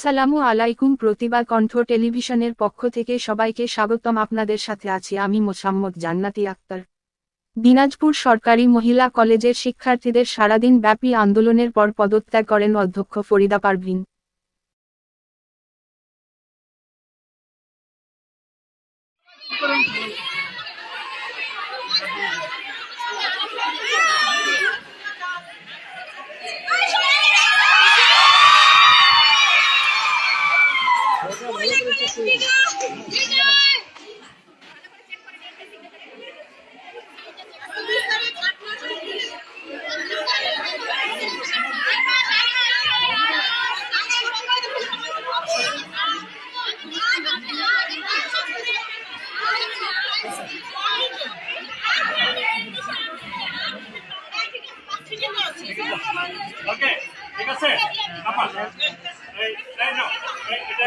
আসসালামু আলাইকুম। প্রতিভা কণ্ঠ টেলিভিশনের পক্ষ থেকে সবাইকে স্বাগতম। আপনাদের সাথে আছি আমি মোসাম্মদ জান্নাতি আক্তার। দিনাজপুর সরকারি মহিলা কলেজের শিক্ষার্থীদের সারাদিন ব্যাপী আন্দোলনের পর পদত্যাগ করেন অধ্যক্ষ ফরিদা পারভীন। ওকে, ঠিক আছে আপা, এই নাও, এই এটা